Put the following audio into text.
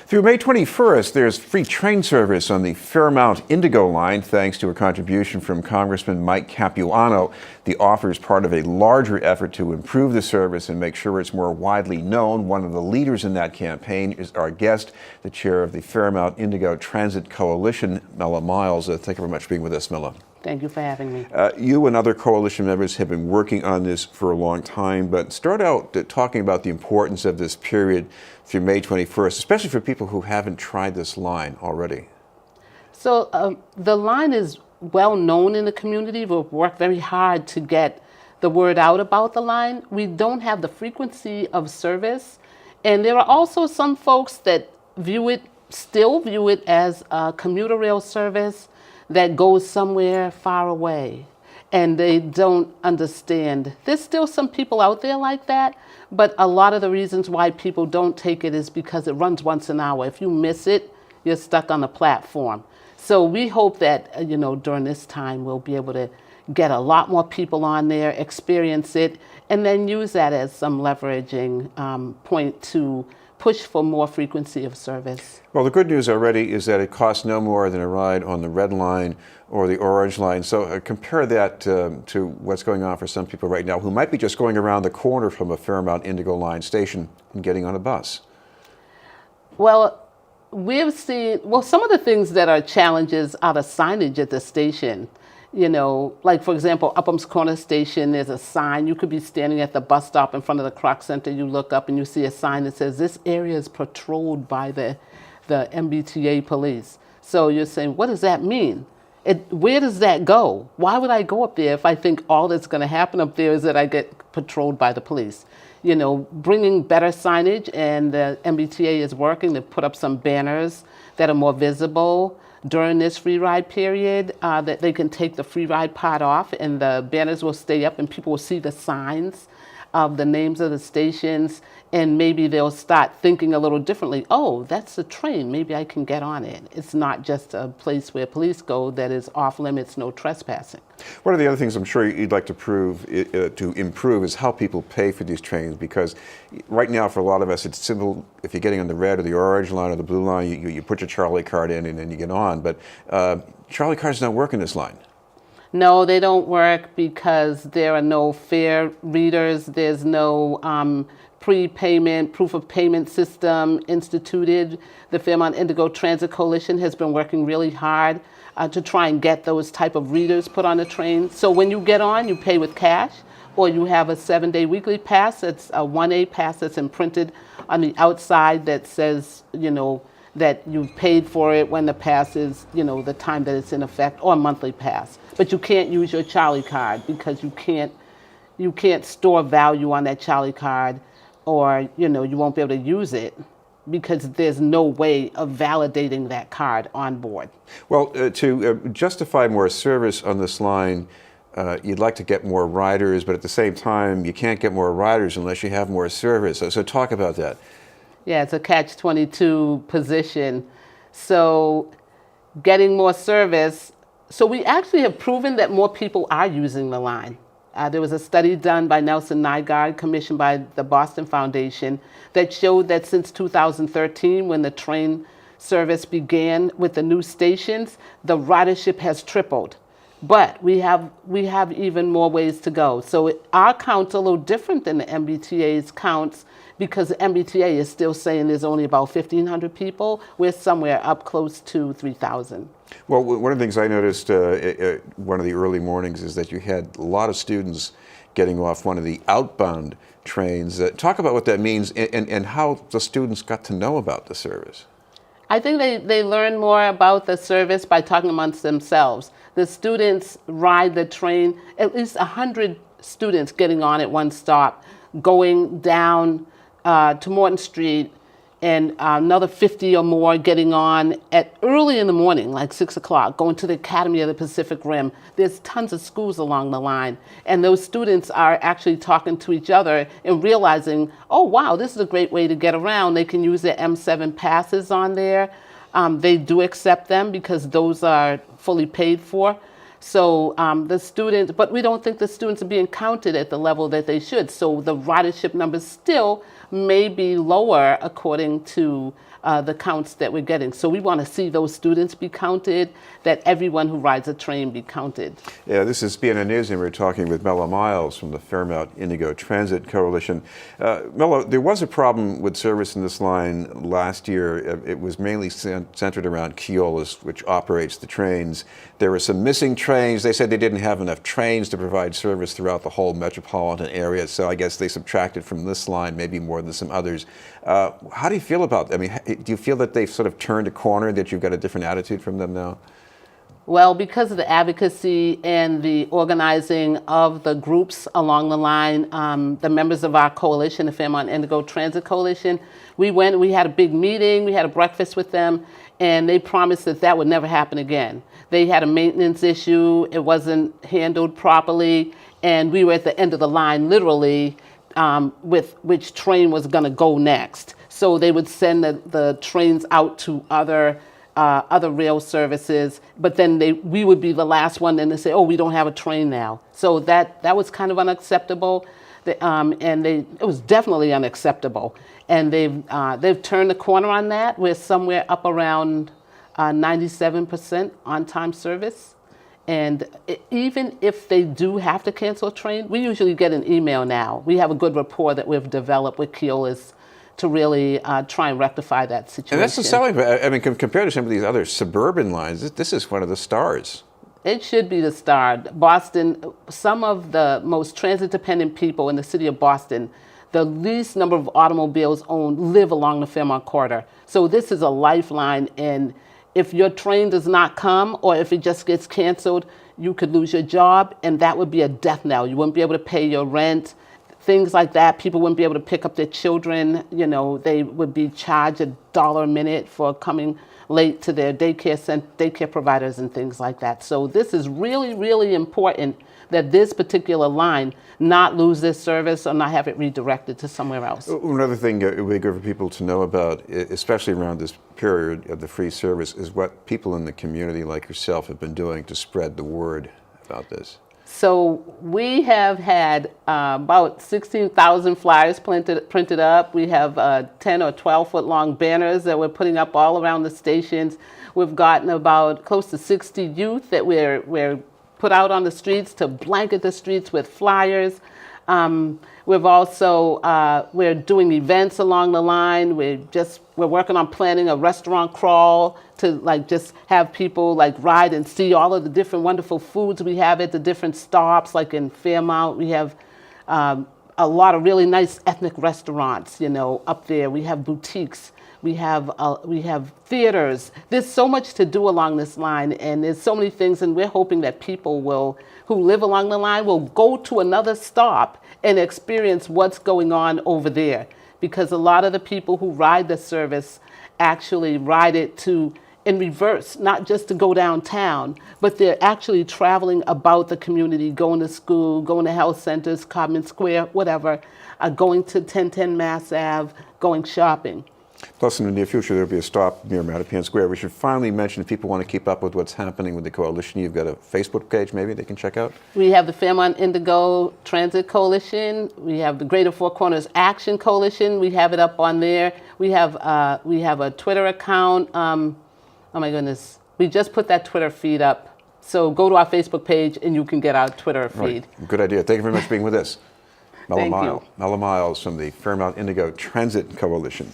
Through May 21st, there's free train service on the Fairmount Indigo Line, thanks to a contribution from Congressman Mike Capuano. The offer is part of a larger effort to improve the service and make sure it's more widely known. One of the leaders in that campaign is our guest, the chair of the Fairmount Indigo Transit Coalition, Mela Miles. Thank you very much for being with us, Mela. Thank you for having me. You and other coalition members have been working on this for a long time, but start out talking about the importance of this period through May 21st, especially for people who haven't tried this line already. So the line is well known in the community. We've worked very hard to get the word out about the line. We don't have the frequency of service, and there are also some folks that still view it as a commuter rail service that goes somewhere far away, and they don't understand. There's still some people out there like that, but a lot of the reasons why people don't take it is because it runs once an hour. If you miss it, you're stuck on the platform. So we hope that, during this time, we'll be able to get a lot more people on there, experience it, and then use that as some leveraging point to push for more frequency of service. Well, the good news already is that it costs no more than a ride on the Red Line or the Orange Line. So compare that to what's going on for some people right now who might be just going around the corner from a Fairmount Indigo Line station and getting on a bus. Well, we've seen, some of the things that are challenges are the signage at the station. Like for example, Upham's Corner Station, there's a sign. You could be standing at the bus stop in front of the Croc Center. You look up and you see a sign that says, this area is patrolled by the MBTA police. So you're saying, what does that mean? Where does that go? Why would I go up there if I think all that's going to happen up there is that I get patrolled by the police? Bringing better signage, and the MBTA is working to put up some banners that are more visible during this free ride period, that they can take the free ride part off and the banners will stay up and people will see the signs of the names of the stations, and maybe they'll start thinking a little differently. Oh, that's a train, maybe I can get on it. It's not just a place where police go that is off limits, no trespassing. One of the other things I'm sure you'd like to improve is how people pay for these trains, because right now for a lot of us it's simple. If you're getting on the red or the orange line or the blue line, you put your Charlie card in and then you get on, but Charlie cards don't work in this line. No, they don't work because there are no fare readers. There's no prepayment, proof of payment system instituted. The Fairmount Indigo Transit Coalition has been working really hard to try and get those type of readers put on the train. So when you get on, you pay with cash, or you have a 7-day weekly pass. It's a 1A pass that's imprinted on the outside that says, that you've paid for it when the pass is, the time that it's in effect, or a monthly pass. But you can't use your Charlie card because you can't store value on that Charlie card, or, you won't be able to use it because there's no way of validating that card on board. Well, to justify more service on this line, you'd like to get more riders, but at the same time, you can't get more riders unless you have more service. So talk about that. Yeah, it's a catch-22 position. So getting more service. So we actually have proven that more people are using the line. There was a study done by Nelson Nygaard, commissioned by the Boston Foundation, that showed that since 2013, when the train service began with the new stations, the ridership has tripled. But we have even more ways to go. So our count's a little different than the MBTA's counts, because the MBTA is still saying there's only about 1,500 people. We're somewhere up close to 3,000. Well, one of the things I noticed one of the early mornings is that you had a lot of students getting off one of the outbound trains. Talk about what that means and how the students got to know about the service. I think they learn more about the service by talking amongst themselves. The students ride the train, at least 100 students getting on at one stop, going down to Morton Street, and another 50 or more getting on at early in the morning, like 6 o'clock, going to the Academy of the Pacific Rim. There's tons of schools along the line, and those students are actually talking to each other and realizing, oh wow, this is a great way to get around. They can use their M7 passes on there. They do accept them because those are fully paid for. So the students, but we don't think the students are being counted at the level that they should. So the ridership numbers still may be lower according to the counts that we're getting. So we want to see those students be counted, that everyone who rides a train be counted. Yeah, this is BNN News, and we're talking with Mela Miles from the Fairmount Indigo Transit Coalition. Mela, there was a problem with service in this line last year. It was mainly centered around Keolis, which operates the trains. There were some missing trains. They said they didn't have enough trains to provide service throughout the whole metropolitan area, so I guess they subtracted from this line maybe more than some others. How do you feel about that? I mean, do you feel that they've sort of turned a corner, that you've got a different attitude from them now? Well, because of the advocacy and the organizing of the groups along the line, the members of our coalition, the Fairmount Indigo Transit Coalition, we had a big meeting, we had a breakfast with them, and they promised that that would never happen again. They had a maintenance issue, it wasn't handled properly, and we were at the end of the line, literally, with which train was going to go next. So they would send the trains out to other rail services, but then we would be the last one, and they say, oh, we don't have a train now. So that was kind of unacceptable, it was definitely unacceptable. And they've turned the corner on that. We're somewhere up around 97% on-time service. And even if they do have to cancel a train, we usually get an email now. We have a good rapport that we've developed with Keolis to really try and rectify that situation. And that's the selling point. I mean, compared to some of these other suburban lines, this is one of the stars. It should be the star. Boston, some of the most transit-dependent people in the city of Boston, the least number of automobiles owned, live along the Fairmount corridor. So this is a lifeline, and if your train does not come, or if it just gets canceled, you could lose your job, and that would be a death knell. You wouldn't be able to pay your rent, things like that. People wouldn't be able to pick up their children. You know, they would be charged $1 a minute for coming late to their daycare providers and things like that. So this is really, really important that this particular line not lose this service or not have it redirected to somewhere else. Another thing it would be good for people to know about, especially around this period of the free service, is what people in the community like yourself have been doing to spread the word about this. So we have had about 16,000 flyers printed up. We have 10 or 12 foot long banners that we're putting up all around the stations. We've gotten about close to 60 youth that we're put out on the streets to blanket the streets with flyers. We've also, we're doing events along the line. We're working on planning a restaurant crawl to just have people ride and see all of the different wonderful foods we have at the different stops. Like in Fairmount, we have a lot of really nice ethnic restaurants, up there. We have boutiques. We have theaters. There's so much to do along this line, and there's so many things, and we're hoping that people who live along the line will go to another stop and experience what's going on over there. Because a lot of the people who ride the service actually ride it in reverse, not just to go downtown, but they're actually traveling about the community, going to school, going to health centers, Common Square, whatever, going to 1010 Mass Ave, going shopping. Plus, in the near future, there'll be a stop near Mattapan Square. We should finally mention, if people want to keep up with what's happening with the coalition, you've got a Facebook page maybe they can check out? We have the Fairmount Indigo Transit Coalition. We have the Greater Four Corners Action Coalition. We have it up on there. We have a Twitter account. Oh my goodness. We just put that Twitter feed up. So go to our Facebook page and you can get our Twitter feed. Right. Good idea. Thank you very much for being with us. Thank you. Mela Miles from the Fairmount Indigo Transit Coalition.